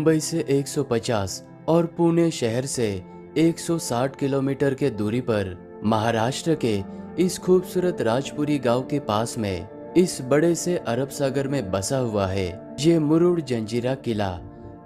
मुंबई से 150 और पुणे शहर से 160 किलोमीटर के दूरी पर महाराष्ट्र के इस खूबसूरत राजपुरी गांव के पास में इस बड़े से अरब सागर में बसा हुआ है ये मुरुड जंजीरा किला।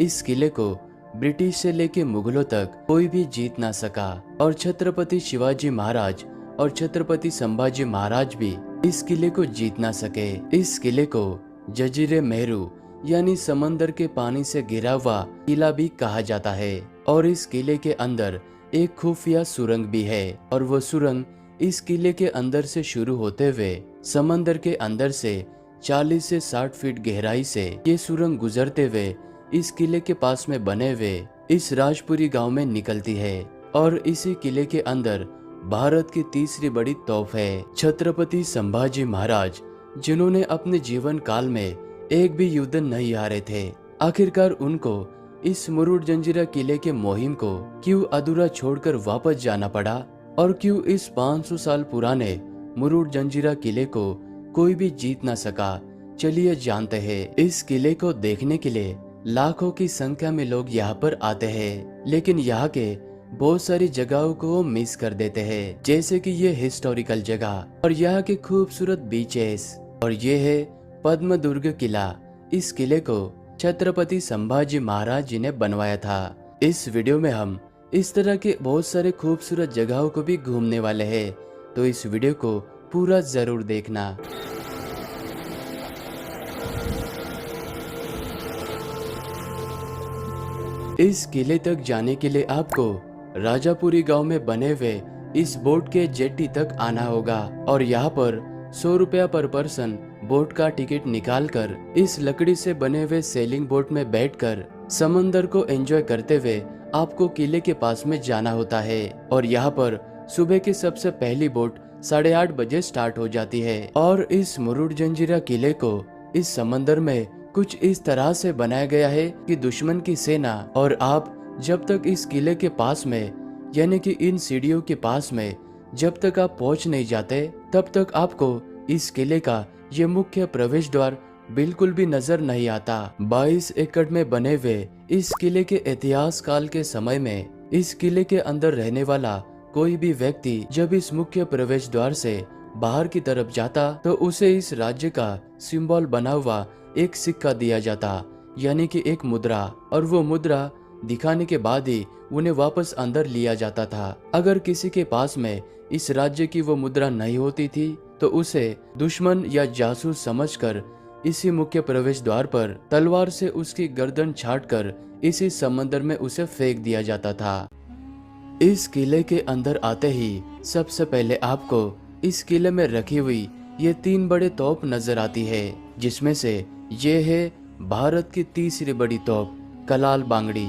इस किले को ब्रिटिश से लेके मुगलों तक कोई भी जीत ना सका और छत्रपति शिवाजी महाराज और छत्रपति संभाजी महाराज भी इस किले को जीत ना सके। इस किले को जजीरे मेहरू यानी समंदर के पानी से घिरा हुआ किला भी कहा जाता है और इस किले के अंदर एक खुफिया सुरंग भी है और वो सुरंग इस किले के अंदर से शुरू होते हुए समंदर के अंदर से 40 से 60 फीट गहराई से ये सुरंग गुजरते हुए इस किले के पास में बने हुए इस राजपुरी गांव में निकलती है और इसी किले के अंदर भारत की तीसरी बड़ी तोप है छत्रपति संभाजी महाराज, जिन्होंने अपने जीवन काल में एक भी युद्ध नहीं हारे थे। आखिरकार उनको इस मुरुड जंजीरा किले के मुहिम को क्यों अधूरा छोड़कर वापस जाना पड़ा और क्यों इस 500 साल पुराने मुरुड जंजीरा किले को कोई भी जीत ना सका, चलिए जानते हैं। इस किले को देखने के लिए लाखों की संख्या में लोग यहाँ पर आते हैं, लेकिन यहाँ के बहुत सारी जगहों को मिस कर देते हैं, जैसे कि ये हिस्टोरिकल जगह और यहाँ के खूबसूरत बीचेस। और ये है पद्म दुर्ग किला। इस किले को छत्रपति संभाजी महाराज जी ने बनवाया था। इस वीडियो में हम इस तरह के बहुत सारे खूबसूरत जगहों को भी घूमने वाले हैं, तो इस वीडियो को पूरा जरूर देखना। इस किले तक जाने के लिए आपको राजापुरी गांव में बने हुए इस बोट के जेट्टी तक आना होगा और यहाँ पर 100 रुपया पर पर्सन बोट का टिकट निकालकर इस लकड़ी से बने हुए सेलिंग बोट में बैठकर समंदर को एंजॉय करते हुए आपको किले के पास में जाना होता है। और यहाँ पर सुबह की सबसे पहली बोट 8:30 बजे स्टार्ट हो जाती है और इस मुरुड जंजीरा किले को इस समंदर में कुछ इस तरह से बनाया गया है कि दुश्मन की सेना और आप जब तक इस किले के पास में यानी कि इन सीढ़ियों के पास में जब तक आप पहुंच नहीं जाते तब तक आपको इस किले का ये मुख्य प्रवेश द्वार बिल्कुल भी नजर नहीं आता। 22 एकड़ में बने हुए इस किले के इतिहास काल के समय में इस किले के अंदर रहने वाला कोई भी व्यक्ति जब इस मुख्य प्रवेश द्वार से बाहर की तरफ जाता तो उसे इस राज्य का सिंबल बना हुआ एक सिक्का दिया जाता, यानी कि एक मुद्रा, और वो मुद्रा दिखाने के बाद ही उन्हें वापस अंदर लिया जाता था। अगर किसी के पास में इस राज्य की वो मुद्रा नहीं होती थी तो उसे दुश्मन या जासूस समझकर इसी मुख्य प्रवेश द्वार पर तलवार से उसकी गर्दन छाटकर इसी समंदर में उसे फेंक दिया जाता था। इस किले के अंदर आते ही सबसे पहले आपको इस किले में रखी हुई ये 3 बड़े तोप नजर आती है, जिसमें से ये है भारत की तीसरी बड़ी तोप कलाल बांगड़ी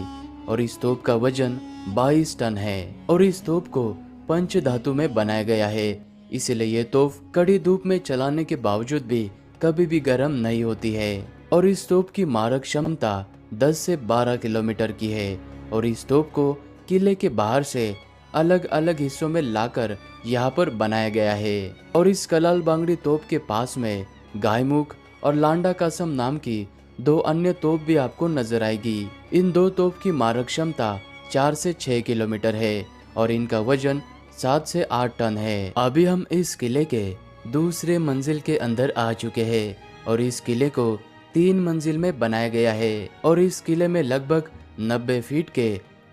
और इस तोप का वजन 22 टन है और इस तोप को पंच धातु में बनाया गया है, इसलिए ये तोप कड़ी धूप में चलाने के बावजूद भी कभी भी गर्म नहीं होती है। और इस तोप की मारक क्षमता 10 से 12 किलोमीटर की है और इस तोप को किले के बाहर से अलग अलग हिस्सों में लाकर यहाँ पर बनाया गया है। और इस कलाल बांगड़ी तोप के पास में गायमुख और लांडा कासम नाम की 2 अन्य तोप भी आपको नजर आएगी। इन 2 तोप की मारक क्षमता 4 से 6 किलोमीटर है और इनका वजन 7 से 8 टन है। अभी हम इस किले के दूसरे मंजिल के अंदर आ चुके हैं और इस किले को 3 मंजिल में बनाया गया है और इस किले में लगभग 90 फीट के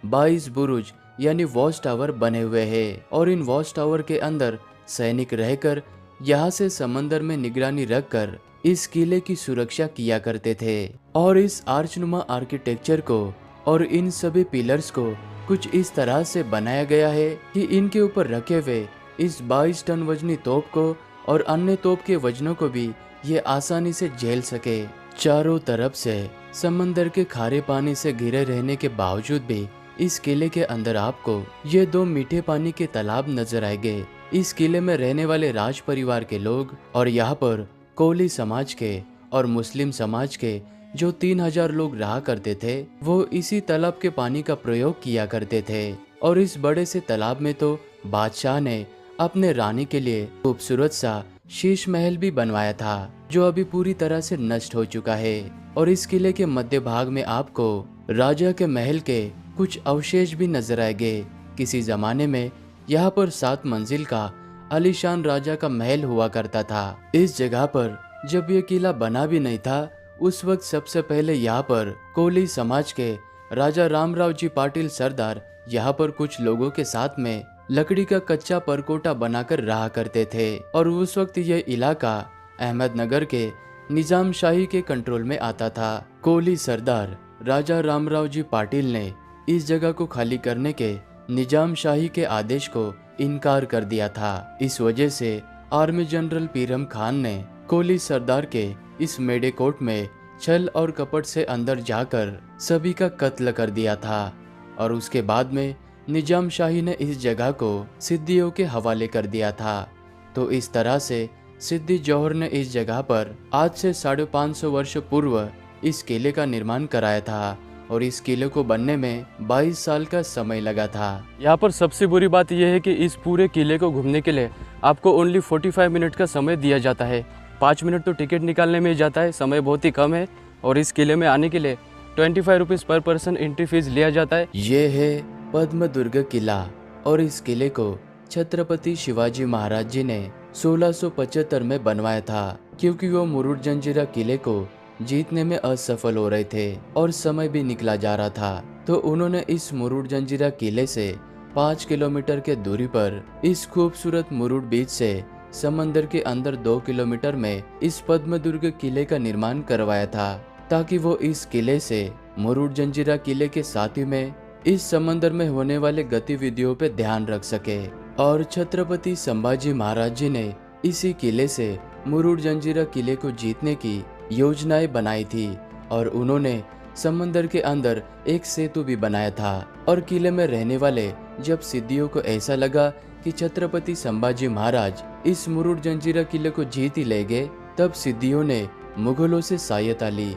22 बुरुज यानी वॉच टावर बने हुए हैं और इन वॉच टावर के अंदर सैनिक रहकर यहाँ से समंदर में निगरानी रखकर इस किले की सुरक्षा किया करते थे। और इस आर्चनुमा आर्किटेक्चर को और इन सभी पिलर्स को कुछ इस तरह से बनाया गया है कि इनके ऊपर रखे हुए इस 22 टन वजनी तोप को और अन्य तोप के वजनों को भी ये आसानी से झेल सके। चारों तरफ से समंदर के खारे पानी से घिरे रहने के बावजूद भी इस किले के अंदर आपको ये 2 मीठे पानी के तालाब नजर आएंगे। इस किले में रहने वाले राज परिवार के लोग और यहाँ पर कोली समाज के और मुस्लिम समाज के जो 3000 लोग रहा करते थे वो इसी तालाब के पानी का प्रयोग किया करते थे। और इस बड़े से तालाब में तो बादशाह ने अपने रानी के लिए खूबसूरत सा शीश महल भी बनवाया था जो अभी पूरी तरह से नष्ट हो चुका है। और इस किले के मध्य भाग में आपको राजा के महल के कुछ अवशेष भी नजर आएंगे। किसी जमाने में यहाँ पर 7 मंजिल का आलीशान राजा का महल हुआ करता था। इस जगह पर जब ये किला बना भी नहीं था, उस वक्त सबसे पहले यहाँ पर कोली समाज के राजा रामराव जी पाटिल सरदार यहाँ पर कुछ लोगों के साथ में लकड़ी का कच्चा परकोटा बनाकर रहा करते थे। और उस वक्त यह इलाका अहमदनगर के निजाम शाही के कंट्रोल में आता था। कोली सरदार राजा रामराव जी पाटिल ने इस जगह को खाली करने के निजाम शाही के आदेश को इनकार कर दिया था। इस वजह से आर्मी जनरल पीरम खान ने कोली सरदार के इस मेडे कोट में छल और कपट से अंदर जाकर सभी का कत्ल कर दिया था। और उसके बाद में निजाम शाही ने इस जगह को सिद्दियों के हवाले कर दिया था। तो इस तरह से सिद्दी जौहर ने इस जगह पर आज से 550 वर्ष पूर्व इस किले का निर्माण कराया था। और इस किले को बनने में 22 साल का समय लगा था। यहाँ पर सबसे बुरी बात यह है कि इस पूरे किले को घूमने के लिए आपको ओनली 45 मिनट का समय दिया जाता है। 5 मिनट तो टिकट निकालने में ही जाता है, समय बहुत ही कम है। और इस किले में आने के लिए 25 रुपीज़ पर पर्सन एंट्री फीस लिया जाता है। ये है पद्म दुर्ग किला और इस किले को छत्रपति शिवाजी महाराज जी ने 1675 में बनवाया था, क्योंकि वो मुरुड जंजीरा किले को जीतने में असफल हो रहे थे और समय भी निकला जा रहा था। तो उन्होंने इस मुरुड जंजीरा किले से 5 किलोमीटर के दूरी पर इस खूबसूरत मुरुड बीच से समंदर के अंदर 2 किलोमीटर में इस पद्म दुर्ग किले का निर्माण करवाया था, ताकि वो इस किले से मुरुड जंजीरा किले के साथ ही में इस समंदर में होने वाले गतिविधियों पे ध्यान रख सके। और छत्रपति संभाजी महाराज जी ने इसी किले से मुरुड जंजीरा किले को जीतने की योजनाएं बनाई थी। और उन्होंने समंदर के अंदर एक सेतु भी बनाया था। और किले में रहने वाले जब सिद्दियों को ऐसा लगा कि छत्रपति संभाजी महाराज इस मुरुड जंजीरा किले को जीत ही ले गए, तब सिद्दियों ने मुगलों से सहायता ली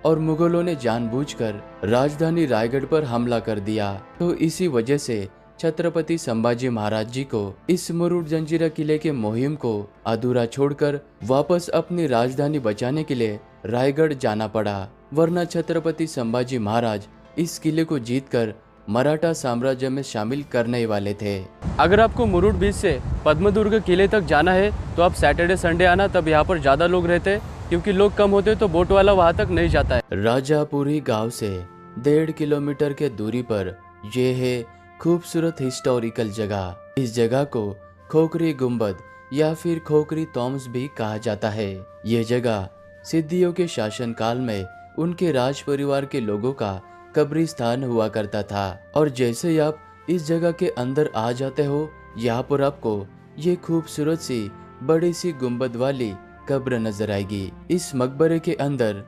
और मुगलों ने जानबूझकर राजधानी रायगढ़ पर हमला कर दिया। तो इसी वजह से छत्रपति संभाजी महाराज जी को इस मुरुड जंजीरा किले के मुहिम को अधूरा छोड़कर वापस अपनी राजधानी बचाने के लिए रायगढ़ जाना पड़ा, वरना छत्रपति संभाजी महाराज इस किले को जीतकर मराठा साम्राज्य में शामिल करने ही वाले थे। अगर आपको मुरुड बीच से पद्मदुर्ग किले तक जाना है तो आप सैटरडे संडे आना, तब यहाँ पर ज़्यादा लोग रहते हैं, क्योंकि लोग कम होते तो बोट वाला वहाँ तक नहीं जाता है। राजापुरी गांव से 1.5 किलोमीटर के दूरी पर ये है खूबसूरत हिस्टोरिकल जगह। इस जगह को खोखरी गुंबद या फिर खोखरी टॉम्स भी कहा जाता है। ये जगह सिद्दियों के शासनकाल में उनके राज परिवार के लोगों का कब्रिस्तान हुआ करता था। और जैसे ही आप इस जगह के अंदर आ जाते हो, यहाँ पर आपको ये खूबसूरत सी बड़ी सी गुंबद वाली कब्र नजर आएगी। इस मकबरे के अंदर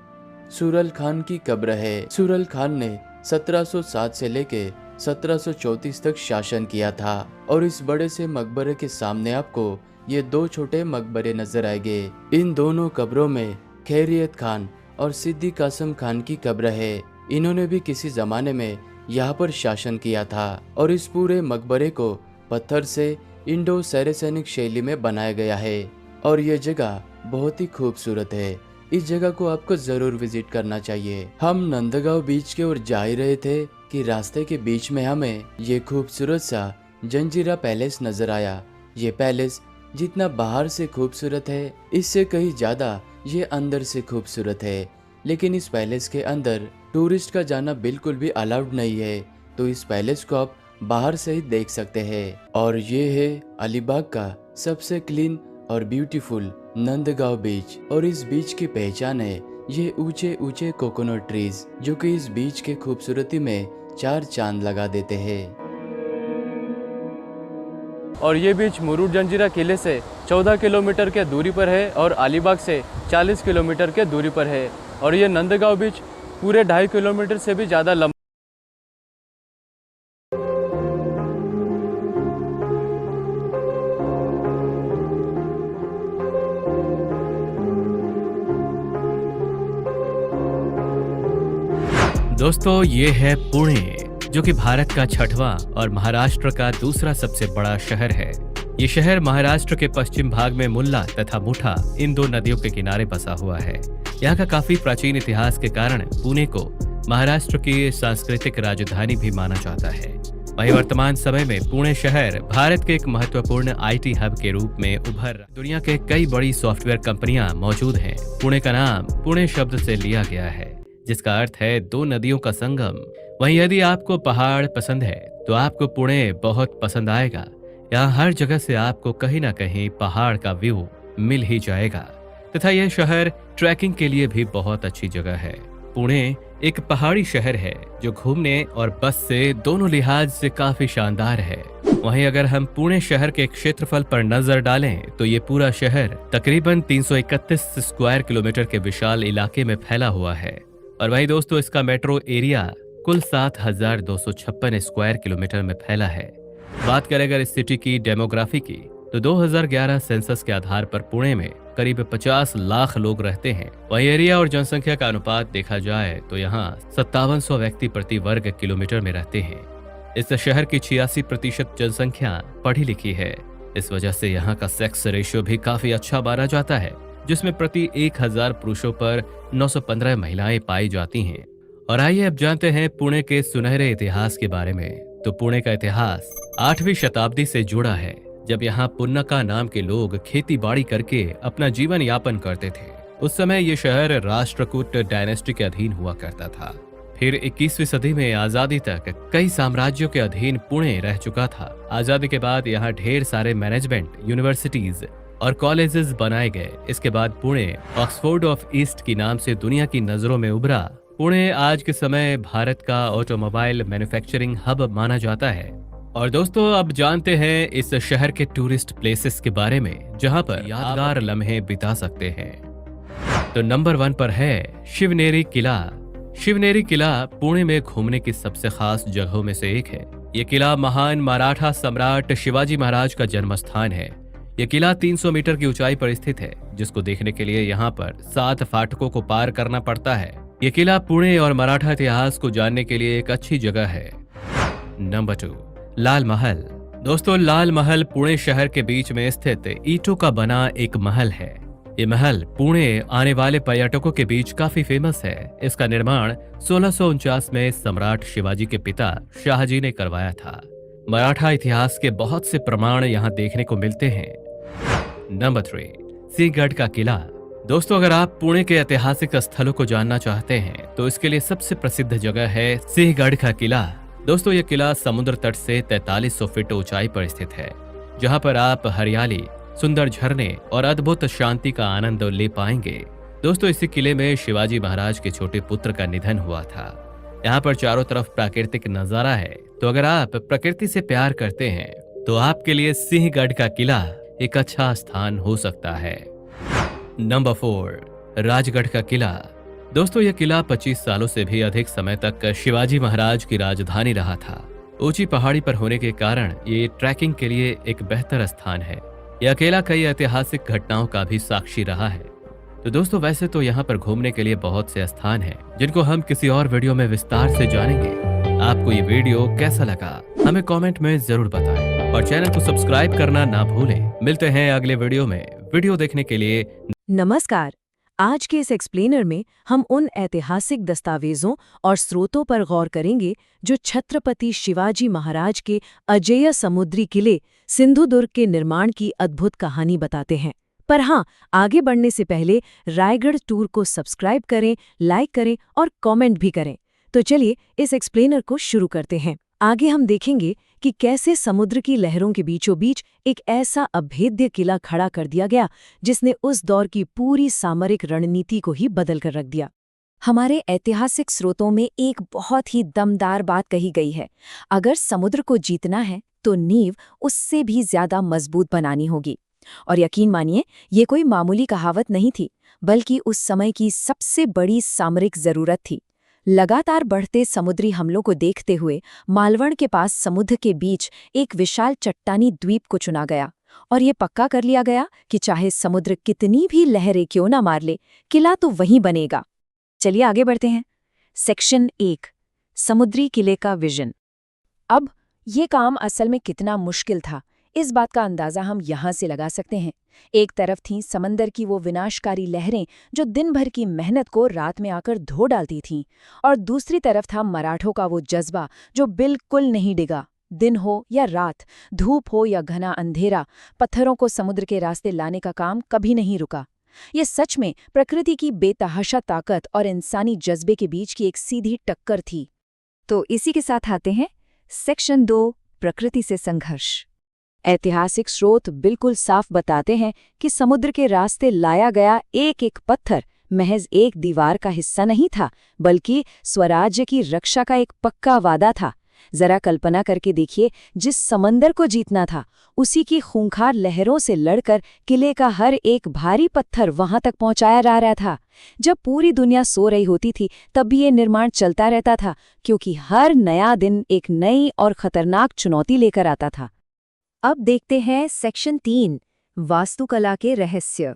सुरल खान की कब्र है। सुरल खान ने 1707 से लेके 1734 तक शासन किया था। और इस बड़े से मकबरे के सामने आपको ये 2 छोटे मकबरे नजर आएंगे। इन दोनों कब्रों में खैरियत खान और सिद्दी कासम खान की कब्र है। इन्होंने भी किसी जमाने में यहाँ पर शासन किया था। और इस पूरे मकबरे को पत्थर से इंडो सैरेसेनिक शैली में बनाया गया है। और ये जगह बहुत ही खूबसूरत है। इस जगह को आपको जरूर विजिट करना चाहिए। हम नंदगांव बीच की ओर जा ही रहे थे कि रास्ते के बीच में हमें ये खूबसूरत सा जंजीरा पैलेस नजर आया। ये पैलेस जितना बाहर से खूबसूरत है, इससे कहीं ज्यादा ये अंदर से खूबसूरत है। लेकिन इस पैलेस के अंदर टूरिस्ट का जाना बिल्कुल भी अलाउड नहीं है, तो इस पैलेस को आप बाहर से ही देख सकते हैं। और ये है अलीबाग का सबसे क्लीन और ब्यूटीफुल नंदगांव बीच। और इस बीच की पहचान है ये ऊंचे ऊंचे कोकोनट ट्रीज, जो कि इस बीच के खूबसूरती में 4 चांद लगा देते हैं। और ये बीच मुरुड जंजीरा किले से 14 किलोमीटर के दूरी पर है और अलीबाग से 40 किलोमीटर के दूरी पर है। और ये नंदगांव बीच पूरे 2.5 किलोमीटर से भी ज़्यादा लंबा। दोस्तों, ये है पुणे, जो कि भारत का 6वां और महाराष्ट्र का दूसरा सबसे बड़ा शहर है। ये शहर महाराष्ट्र के पश्चिम भाग में मुल्ला तथा मुठा इन 2 नदियों के किनारे बसा हुआ है। यहाँ का काफी प्राचीन इतिहास के कारण पुणे को महाराष्ट्र की सांस्कृतिक राजधानी भी माना जाता है। वहीं वर्तमान समय में पुणे शहर भारत के एक महत्वपूर्ण आईटी हब के रूप में उभर दुनिया के कई बड़ी सॉफ्टवेयर कंपनियां मौजूद हैं। पुणे का नाम पुणे शब्द से लिया गया है, जिसका अर्थ है दो नदियों का संगम। वहीं यदि आपको पहाड़ पसंद है तो आपको पुणे बहुत पसंद आएगा। यहाँ हर जगह से आपको कहीं ना कहीं पहाड़ का व्यू मिल ही जाएगा तथा यह शहर ट्रैकिंग के लिए भी बहुत अच्छी जगह है। पुणे एक पहाड़ी शहर है जो घूमने और बस से दोनों लिहाज से काफी शानदार है। वहीं अगर हम पुणे शहर के क्षेत्रफल पर नजर डालें तो ये पूरा शहर तकरीबन 331 स्क्वायर किलोमीटर के विशाल इलाके में फैला हुआ है। और वहीं दोस्तों इसका मेट्रो एरिया कुल 7,256 स्क्वायर किलोमीटर में फैला है। बात करें अगर इस सिटी की डेमोग्राफी की तो 2011 सेंसस के आधार पर पुणे में करीब 50 लाख लोग रहते हैं। वहीं एरिया और जनसंख्या का अनुपात देखा जाए तो यहाँ 5700 व्यक्ति प्रति वर्ग किलोमीटर में रहते हैं। इस शहर की 86% जनसंख्या पढ़ी लिखी है। इस वजह से यहाँ का सेक्स रेशियो भी काफी अच्छा माना जाता है, जिसमें प्रति 1000 पुरुषों पर 915 महिलाएं पाई जाती हैं। और आइए अब जानते हैं पुणे के सुनहरे इतिहास के बारे में। तो पुणे का इतिहास 8वीं शताब्दी से जुड़ा है, जब यहाँ पुन्नका नाम के लोग खेती बाड़ी करके अपना जीवन यापन करते थे। उस समय ये शहर राष्ट्रकूट डायनेस्टी के अधीन हुआ करता था। फिर 21वीं सदी में आजादी तक कई साम्राज्यों के अधीन पुणे रह चुका था। आजादी के बाद यहाँ ढेर सारे मैनेजमेंट, यूनिवर्सिटीज और कॉलेजेस बनाए गए। इसके बाद पुणे ऑक्सफोर्ड ऑफ ईस्ट की नाम से दुनिया की नजरों में उभरा। पुणे आज के समय भारत का ऑटोमोबाइल मैन्युफैक्चरिंग हब माना जाता है। और दोस्तों अब जानते हैं इस शहर के टूरिस्ट प्लेसेस के बारे में, जहां पर यादगार लम्हे बिता सकते हैं। तो नंबर 1 पर है शिवनेरी किला। शिवनेरी किला पुणे में घूमने की सबसे खास जगहों में से एक है। ये किला महान मराठा सम्राट शिवाजी महाराज का जन्म स्थान है। यह किला 300 मीटर की ऊंचाई पर स्थित है, जिसको देखने के लिए यहाँ पर 7 फाटकों को पार करना पड़ता है। यह किला पुणे और मराठा इतिहास को जानने के लिए एक अच्छी जगह है। नंबर 2, लाल महल। दोस्तों लाल महल पुणे शहर के बीच में स्थित ईंटों का बना एक महल है। ये महल पुणे आने वाले पर्यटकों के बीच काफी फेमस है। इसका निर्माण 1649 में सम्राट शिवाजी के पिता शाहजी ने करवाया था। मराठा इतिहास के बहुत से प्रमाण यहाँ देखने को मिलते हैं। नंबर 3, सिंहगढ़ का किला। दोस्तों अगर आप पुणे के ऐतिहासिक स्थलों को जानना चाहते हैं तो इसके लिए सबसे प्रसिद्ध जगह है सिंहगढ़ का किला। दोस्तों ये किला समुद्र तट से 4300 फीट ऊंचाई पर स्थित है, जहां पर आप हरियाली, सुंदर झरने और अद्भुत शांति का आनंद ले पाएंगे। दोस्तों इसी किले में शिवाजी महाराज के छोटे पुत्र का निधन हुआ था। यहाँ पर चारों तरफ प्राकृतिक नजारा है, तो अगर आप प्रकृति से प्यार करते हैं तो आपके लिए सिंहगढ़ का किला एक अच्छा स्थान हो सकता है। नंबर 4, राजगढ़ का किला। दोस्तों यह किला 25 सालों से भी अधिक समय तक शिवाजी महाराज की राजधानी रहा था। ऊंची पहाड़ी पर होने के कारण ये ट्रैकिंग के लिए एक बेहतर स्थान है। यह किला कई ऐतिहासिक घटनाओं का भी साक्षी रहा है। तो दोस्तों वैसे तो यहाँ पर घूमने के लिए बहुत से स्थान हैं, जिनको हम किसी और वीडियो में विस्तार से जानेंगे। आपको ये वीडियो कैसा लगा हमें कमेंट में जरूर बताएं और चैनल को सब्सक्राइब करना ना भूलें। मिलते हैं अगले वीडियो में। वीडियो देखने के लिए नमस्कार। आज के इस एक्सप्लेनर में हम उन ऐतिहासिक दस्तावेजों और स्रोतों पर गौर करेंगे जो छत्रपति शिवाजी महाराज के अजेय समुद्री किले सिंधुदुर्ग के निर्माण की अद्भुत कहानी बताते हैं। पर हाँ, आगे बढ़ने से पहले रायगढ़ टूर को सब्सक्राइब करें, लाइक करें और कमेंट भी करें। तो चलिए इस एक्सप्लेनर को शुरू करते हैं। आगे हम देखेंगे कि कैसे समुद्र की लहरों के बीचों बीच एक ऐसा अभेद्य किला खड़ा कर दिया गया जिसने उस दौर की पूरी सामरिक रणनीति को ही बदल कर रख दिया। हमारे ऐतिहासिक स्रोतों में एक बहुत ही दमदार बात कही गई है, अगर समुद्र को जीतना है तो नींव उससे भी ज्यादा मजबूत बनानी होगी। और यकीन मानिए ये कोई मामूली कहावत नहीं थी, बल्कि उस समय की सबसे बड़ी सामरिक जरूरत थी। लगातार बढ़ते समुद्री हमलों को देखते हुए मालवण के पास समुद्र के बीच एक विशाल चट्टानी द्वीप को चुना गया और ये पक्का कर लिया गया कि चाहे समुद्र कितनी भी लहरें क्यों ना मार ले, किला तो वहीं बनेगा। चलिए आगे बढ़ते हैं। सेक्शन 1, समुद्री किले का विजन। अब ये काम असल में कितना मुश्किल था, इस बात का अंदाजा हम यहाँ से लगा सकते हैं। एक तरफ थीं समंदर की वो विनाशकारी लहरें जो दिन भर की मेहनत को रात में आकर धो डालती थीं, और दूसरी तरफ था मराठों का वो जज्बा जो बिल्कुल नहीं डिगा। दिन हो या रात, धूप हो या घना अंधेरा, पत्थरों को समुद्र के रास्ते लाने का काम कभी नहीं रुका। ये सच में प्रकृति की बेतहाशा ताकत और इंसानी जज्बे के बीच की एक सीधी टक्कर थी। तो इसी के साथ आते हैं सेक्शन 2, प्रकृति से संघर्ष। ऐतिहासिक स्रोत बिल्कुल साफ बताते हैं कि समुद्र के रास्ते लाया गया एक एक पत्थर महज एक दीवार का हिस्सा नहीं था, बल्कि स्वराज्य की रक्षा का एक पक्का वादा था। जरा कल्पना करके देखिए, जिस समंदर को जीतना था, उसी की खूंखार लहरों से लड़कर किले का हर एक भारी पत्थर वहां तक पहुंचाया जा रहा था। जब पूरी दुनिया सो रही होती थी, तब भी ये निर्माण चलता रहता था, क्योंकि हर नया दिन एक नई और खतरनाक चुनौती लेकर आता था। अब देखते हैं सेक्शन 3, वास्तुकला के रहस्य।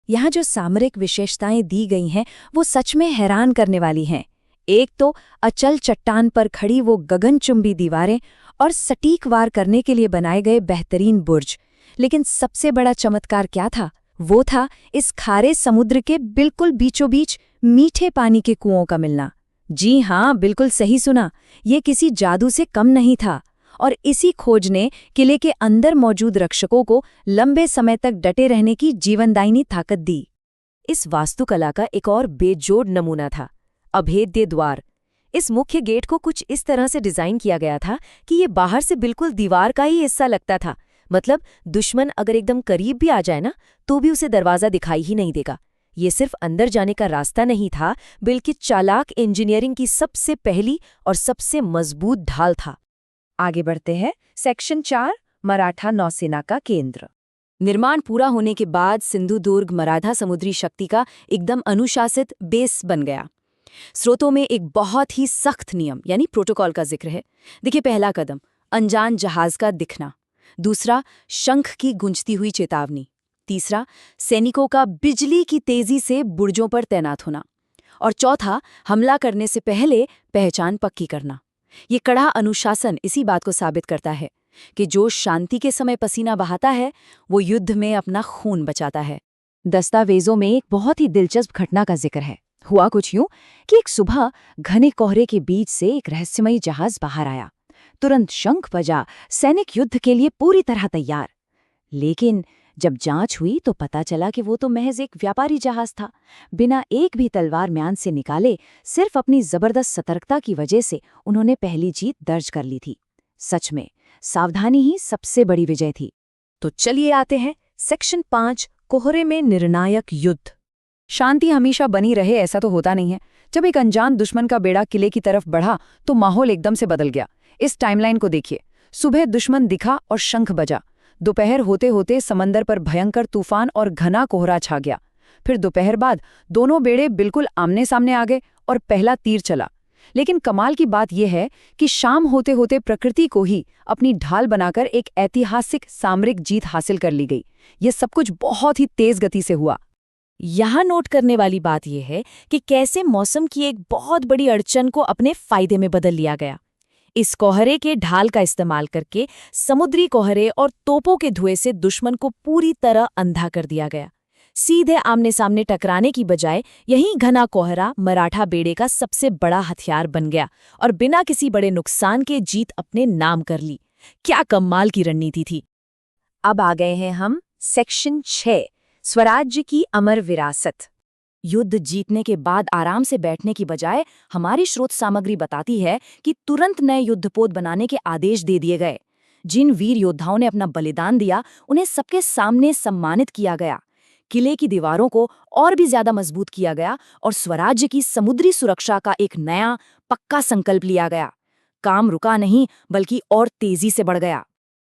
यहाँ जो सामरिक विशेषताएं दी गई हैं, वो सच में हैरान करने वाली हैं। एक तो अचल चट्टान पर खड़ी वो गगनचुंबी दीवारें और सटीक वार करने के लिए बनाए गए बेहतरीन बुर्ज। लेकिन सबसे बड़ा चमत्कार क्या था? वो था इस खारे समुद्र के बिल्कुल बीचों बीच मीठे पानी के कुओं का मिलना। जी हाँ, बिल्कुल सही सुना, ये किसी जादू से कम नहीं था। और इसी खोज ने किले के अंदर मौजूद रक्षकों को लंबे समय तक डटे रहने की जीवनदायिनी ताकत दी। इस वास्तुकला का एक और बेजोड़ नमूना था अभेद्य द्वार। इस मुख्य गेट को कुछ इस तरह से डिजाइन किया गया था कि ये बाहर से बिल्कुल दीवार का ही हिस्सा लगता था। मतलब दुश्मन अगर एकदम करीब भी आ जाए ना, तो भी उसे दरवाजा दिखाई ही नहीं देगा। ये सिर्फ अंदर जाने का रास्ता नहीं था, बल्कि चालाक इंजीनियरिंग की सबसे पहली और सबसे मजबूत ढाल था। आगे बढ़ते हैं सेक्शन 4, मराठा नौसेना का केंद्र। निर्माण पूरा होने के बाद सिंधुदुर्ग मराठा समुद्री शक्ति का एकदम अनुशासित बेस बन गया। स्रोतों में एक बहुत ही सख्त नियम यानी प्रोटोकॉल का जिक्र है। देखिए, पहला कदम अनजान जहाज का दिखना, दूसरा शंख की गूंजती हुई चेतावनी, तीसरा सैनिकों का बिजली की तेजी से बुर्जों पर तैनात होना, और चौथा हमला करने से पहले पहचान पक्की करना। ये कड़ा अनुशासन इसी बात को साबित करता है कि जो शांति के समय पसीना बहाता है, वो युद्ध में अपना खून बचाता है। दस्तावेजों में एक बहुत ही दिलचस्प घटना का जिक्र है। हुआ कुछ यूं कि एक सुबह घने कोहरे के बीच से एक रहस्यमयी जहाज बाहर आया। तुरंत शंख बजा, सैनिक युद्ध के लिए पूरी तरह तैयार। लेकिन जब जांच हुई तो पता चला कि वो तो महज एक व्यापारी जहाज था। बिना एक भी तलवार म्यान से निकाले, सिर्फ अपनी जबरदस्त सतर्कता की वजह से उन्होंने पहली जीत दर्ज कर ली थी। सच में सावधानी ही सबसे बड़ी विजय थी। तो चलिए आते हैं सेक्शन 5, कोहरे में निर्णायक युद्ध। शांति हमेशा बनी रहे ऐसा तो होता नहीं है। जब एक अनजान दुश्मन का बेड़ा किले की तरफ बढ़ा तो माहौल एकदम से बदल गया। इस टाइमलाइन को देखिए। सुबह दुश्मन दिखा और शंख बजा। दोपहर होते होते समंदर पर भयंकर तूफान और घना कोहरा छा गया। फिर दोपहर बाद दोनों बेड़े बिल्कुल आमने सामने आ गए और पहला तीर चला। लेकिन कमाल की बात यह है कि शाम होते होते प्रकृति को ही अपनी ढाल बनाकर एक ऐतिहासिक सामरिक जीत हासिल कर ली गई। ये सब कुछ बहुत ही तेज गति से हुआ। यहाँ नोट करने वाली बात यह है कि कैसे मौसम की एक बहुत बड़ी अड़चन को अपने फायदे में बदल लिया गया। इस कोहरे के ढाल का इस्तेमाल करके समुद्री कोहरे और तोपों के धुएं से दुश्मन को पूरी तरह अंधा कर दिया गया। सीधे आमने सामने टकराने की बजाय यही घना कोहरा मराठा बेड़े का सबसे बड़ा हथियार बन गया और बिना किसी बड़े नुकसान के जीत अपने नाम कर ली। क्या कमाल की रणनीति थी। अब आ गए हैं हम सेक्शन 6, स्वराज्य की अमर विरासत। युद्ध जीतने के बाद आराम से बैठने की बजाय हमारी स्रोत सामग्री बताती है कि तुरंत नए युद्धपोत बनाने के आदेश दे दिए गए। जिन वीर योद्धाओं ने अपना बलिदान दिया, उन्हें सबके सामने सम्मानित किया गया। किले की दीवारों को और भी ज्यादा मजबूत किया गया और स्वराज्य की समुद्री सुरक्षा का एक नया पक्का संकल्प लिया गया। काम रुका नहीं, बल्कि और तेजी से बढ़ गया।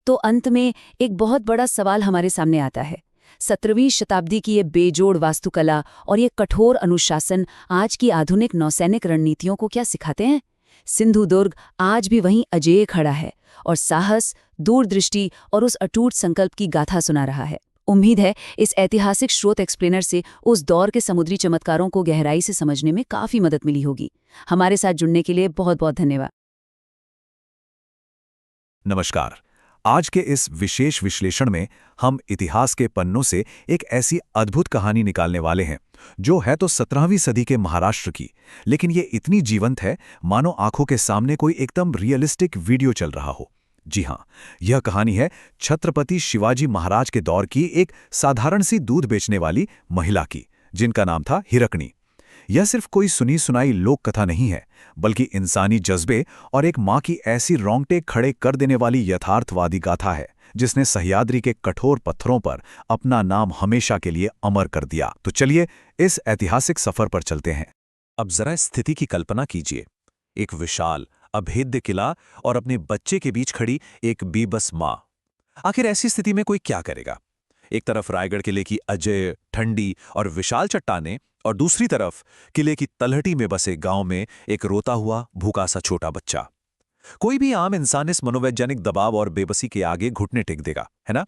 तो अंत में एक बहुत बड़ा सवाल हमारे सामने आता है। 17वीं शताब्दी की ये बेजोड़ वास्तुकला और ये कठोर अनुशासन आज की आधुनिक नौसैनिक रणनीतियों को क्या सिखाते हैं? सिंधुदुर्ग आज भी वहीं अजेय खड़ा है और साहस, दूरदृष्टि और उस अटूट संकल्प की गाथा सुना रहा है। उम्मीद है इस ऐतिहासिक स्रोत एक्सप्लेनर से उस दौर के समुद्री चमत्कारों को गहराई से समझने में काफी मदद मिली होगी। हमारे साथ जुड़ने के लिए बहुत बहुत धन्यवाद। नमस्कार। आज के इस विशेष विश्लेषण में हम इतिहास के पन्नों से एक ऐसी अद्भुत कहानी निकालने वाले हैं जो है तो 17वीं सदी के महाराष्ट्र की, लेकिन ये इतनी जीवंत है मानो आंखों के सामने कोई एकदम रियलिस्टिक वीडियो चल रहा हो। जी हाँ, यह कहानी है छत्रपति शिवाजी महाराज के दौर की एक साधारण सी दूध बेचने वाली महिला की, जिनका नाम था हिरकणी। यह सिर्फ कोई सुनी सुनाई लोक कथा नहीं है, बल्कि इंसानी जज्बे और एक माँ की ऐसी रोंगटे खड़े कर देने वाली यथार्थवादी गाथा है जिसने सह्याद्री के कठोर पत्थरों पर अपना नाम हमेशा के लिए अमर कर दिया। तो चलिए इस ऐतिहासिक सफर पर चलते हैं। अब जरा स्थिति की कल्पना कीजिए, एक विशाल अभेद्य किला और अपने बच्चे के बीच खड़ी एक बेबस माँ। आखिर ऐसी स्थिति में कोई क्या करेगा? एक तरफ रायगढ़ किले की अजय, ठंडी और विशाल चट्टानें, और दूसरी तरफ किले की तलहटी में बसे गांव में एक रोता हुआ भूखा सा छोटा बच्चा। कोई भी आम इंसान इस मनोवैज्ञानिक दबाव और बेबसी के आगे घुटने टेक देगा, है ना?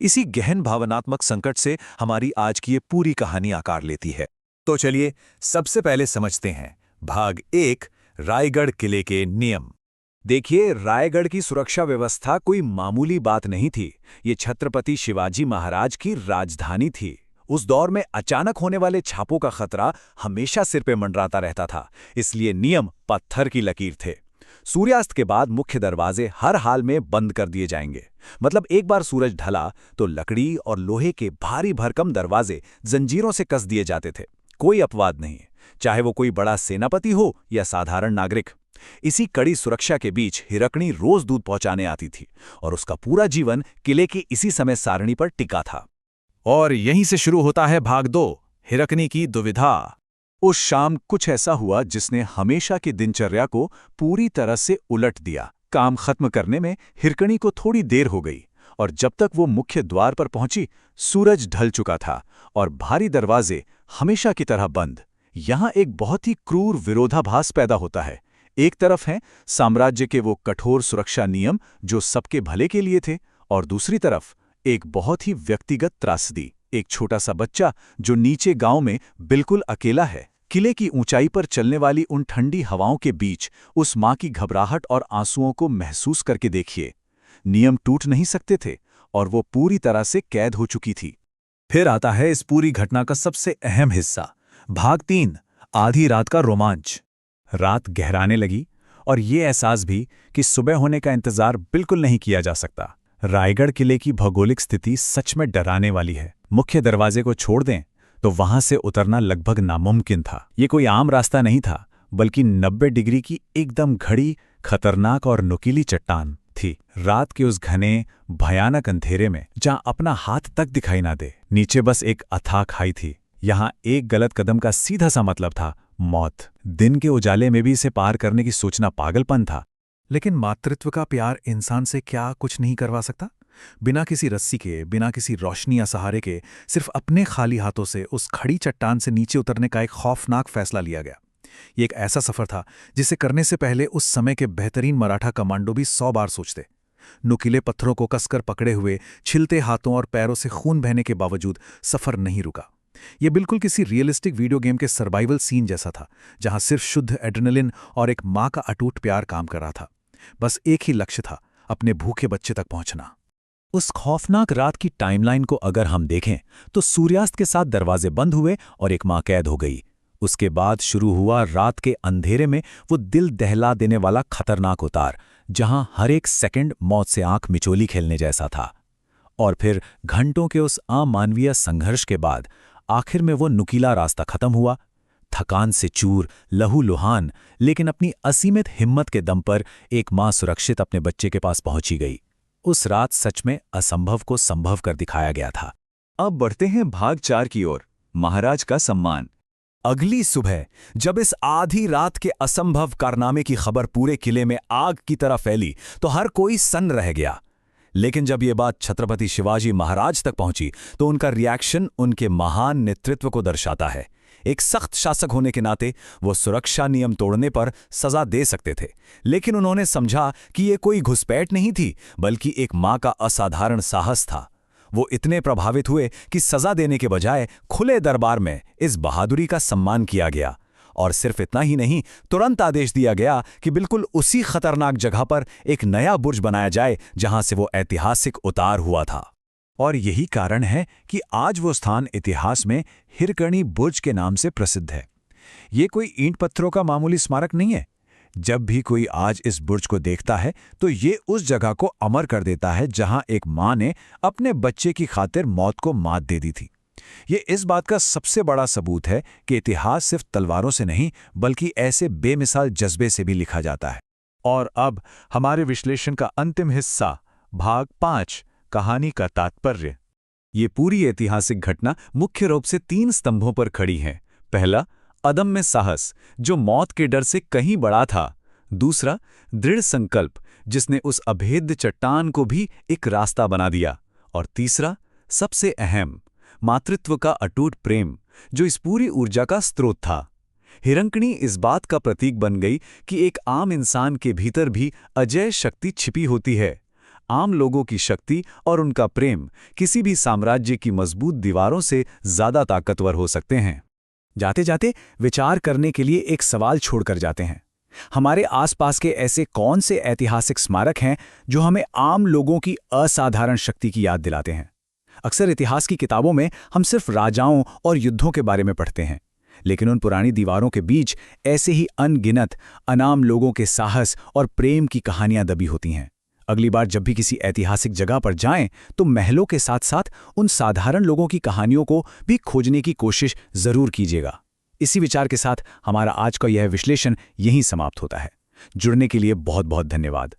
इसी गहन भावनात्मक संकट से हमारी आज की ये पूरी कहानी आकार लेती है। तो चलिए सबसे पहले समझते हैं भाग 1, रायगढ़ किले के नियम। देखिए, रायगढ़ की सुरक्षा व्यवस्था कोई मामूली बात नहीं थी। ये छत्रपति शिवाजी महाराज की राजधानी थी। उस दौर में अचानक होने वाले छापों का खतरा हमेशा सिर पे मंडराता रहता था, इसलिए नियम पत्थर की लकीर थे। सूर्यास्त के बाद मुख्य दरवाजे हर हाल में बंद कर दिए जाएंगे। मतलब एक बार सूरज ढला तो लकड़ी और लोहे के भारी भरकम दरवाजे जंजीरों से कस दिए जाते थे। कोई अपवाद नहीं, चाहे वो कोई बड़ा सेनापति हो या साधारण नागरिक। इसी कड़ी सुरक्षा के बीच हिरकणी रोज दूध पहुंचाने आती थी और उसका पूरा जीवन किले की इसी समय सारणी पर टिका था। और यहीं से शुरू होता है भाग 2, हिरकणी की दुविधा। उस शाम कुछ ऐसा हुआ जिसने हमेशा की दिनचर्या को पूरी तरह से उलट दिया। काम खत्म करने में हिरकणी को थोड़ी देर हो गई और जब तक वो मुख्य द्वार पर पहुंची, सूरज ढल चुका था और भारी दरवाजे हमेशा की तरह बंद। यहां एक बहुत ही क्रूर विरोधाभास पैदा होता है। एक तरफ हैं साम्राज्य के वो कठोर सुरक्षा नियम जो सबके भले के लिए थे, और दूसरी तरफ एक बहुत ही व्यक्तिगत त्रासदी, एक छोटा सा बच्चा जो नीचे गांव में बिल्कुल अकेला है। किले की ऊंचाई पर चलने वाली उन ठंडी हवाओं के बीच उस मां की घबराहट और आंसुओं को महसूस करके देखिए। नियम टूट नहीं सकते थे और वो पूरी तरह से कैद हो चुकी थी। फिर आता है इस पूरी घटना का सबसे अहम हिस्सा, भाग 3, आधी रात का रोमांच। रात गहराने लगी और ये एहसास भी कि सुबह होने का इंतजार बिल्कुल नहीं किया जा सकता। रायगढ़ किले की भौगोलिक स्थिति सच में डराने वाली है। मुख्य दरवाजे को छोड़ दें तो वहां से उतरना लगभग नामुमकिन था। ये कोई आम रास्ता नहीं था, बल्कि 90 डिग्री की एकदम घड़ी, खतरनाक और नुकीली चट्टान थी। रात के उस घने भयानक अंधेरे में जहां अपना हाथ तक दिखाई ना दे, नीचे बस एक अथाह खाई थी। यहां एक गलत कदम का सीधा सा मतलब था मौत। दिन के उजाले में भी इसे पार करने की सोचना पागलपन था। लेकिन मातृत्व का प्यार इंसान से क्या कुछ नहीं करवा सकता? बिना किसी रस्सी के, बिना किसी रोशनी या सहारे के, सिर्फ अपने खाली हाथों से उस खड़ी चट्टान से नीचे उतरने का एक खौफनाक फैसला लिया गया। ये एक ऐसा सफर था जिसे करने से पहले उस समय के बेहतरीन मराठा कमांडो भी 100 बार सोचते। नुकीले पत्थरों को कसकर पकड़े हुए, छिलते हाथों और पैरों से खून बहने के बावजूद सफर नहीं रुका। ये बिल्कुल किसी रियलिस्टिक वीडियो गेम के सर्वाइवल सीन जैसा था, जहां सिर्फ शुद्ध एड्रेनलिन और एक माँ का अटूट प्यार काम कर रहा था। बस एक ही लक्ष्य था, अपने भूखे बच्चे तक पहुंचना। उस खौफनाक रात की टाइमलाइन को अगर हम देखें तो सूर्यास्त के साथ दरवाजे बंद हुए और एक माँ कैद हो गई। उसके बाद शुरू हुआ रात के अंधेरे में वो दिल दहला देने वाला खतरनाक उतार, जहां हर एक सेकंड मौत से आंख मिचोली खेलने जैसा था। और फिर घंटों के उस अमानवीय संघर्ष के बाद आखिर में वो नुकीला रास्ता खत्म हुआ। थकान से चूर, लहूलुहान, लेकिन अपनी असीमित हिम्मत के दम पर एक माँ सुरक्षित अपने बच्चे के पास पहुंची गई। उस रात सच में असंभव को संभव कर दिखाया गया था। अब बढ़ते हैं भाग 4 की ओर, महाराज का सम्मान। अगली सुबह जब इस आधी रात के असंभव कारनामे की खबर पूरे किले में आग की तरह फैली तो हर कोई सन्न रह गया। लेकिन जब ये बात छत्रपति शिवाजी महाराज तक पहुंची तो उनका रिएक्शन उनके महान नेतृत्व को दर्शाता है। एक सख्त शासक होने के नाते वो सुरक्षा नियम तोड़ने पर सजा दे सकते थे, लेकिन उन्होंने समझा कि ये कोई घुसपैठ नहीं थी, बल्कि एक मां का असाधारण साहस था। वो इतने प्रभावित हुए कि सजा देने के बजाय खुले दरबार में इस बहादुरी का सम्मान किया गया। और सिर्फ इतना ही नहीं, तुरंत आदेश दिया गया कि बिल्कुल उसी खतरनाक जगह पर एक नया बुर्ज बनाया जाए जहां से वो ऐतिहासिक उतार हुआ था। और यही कारण है कि आज वो स्थान इतिहास में हिरकणी बुर्ज के नाम से प्रसिद्ध है। ये कोई ईंट पत्थरों का मामूली स्मारक नहीं है। जब भी कोई आज इस बुर्ज को देखता है तो ये उस जगह को अमर कर देता है जहां एक मां ने अपने बच्चे की खातिर मौत को मात दे दी थी। ये इस बात का सबसे बड़ा सबूत है कि इतिहास सिर्फ तलवारों से नहीं बल्कि ऐसे बेमिसाल जज्बे से भी लिखा जाता है। और अब हमारे विश्लेषण का अंतिम हिस्सा, भाग 5, कहानी का तात्पर्य। ये पूरी ऐतिहासिक घटना मुख्य रूप से 3 स्तंभों पर खड़ी है। पहला, अदम्य साहस, जो मौत के डर से कहीं बड़ा था। दूसरा, दृढ़ संकल्प, जिसने उस अभेद्य चट्टान को भी एक रास्ता बना दिया। और तीसरा, सबसे अहम, मातृत्व का अटूट प्रेम, जो इस पूरी ऊर्जा का स्रोत था। हिरंकणी इस बात का प्रतीक बन गई कि एक आम इंसान के भीतर भी अजेय शक्ति छिपी होती है। आम लोगों की शक्ति और उनका प्रेम किसी भी साम्राज्य की मजबूत दीवारों से ज्यादा ताकतवर हो सकते हैं। जाते जाते विचार करने के लिए एक सवाल छोड़कर जाते हैं। हमारे आसपास के ऐसे कौन से ऐतिहासिक स्मारक हैं जो हमें आम लोगों की असाधारण शक्ति की याद दिलाते हैं? अक्सर इतिहास की किताबों में हम सिर्फ राजाओं और युद्धों के बारे में पढ़ते हैं, लेकिन उन पुरानी दीवारों के बीच ऐसे ही अनगिनत अनाम लोगों के साहस और प्रेम की कहानियां दबी होती हैं। अगली बार जब भी किसी ऐतिहासिक जगह पर जाएं तो महलों के साथ साथ उन साधारण लोगों की कहानियों को भी खोजने की कोशिश जरूर कीजिएगा। इसी विचार के साथ हमारा आज का यह विश्लेषण यहीं समाप्त होता है। जुड़ने के लिए बहुत बहुत धन्यवाद।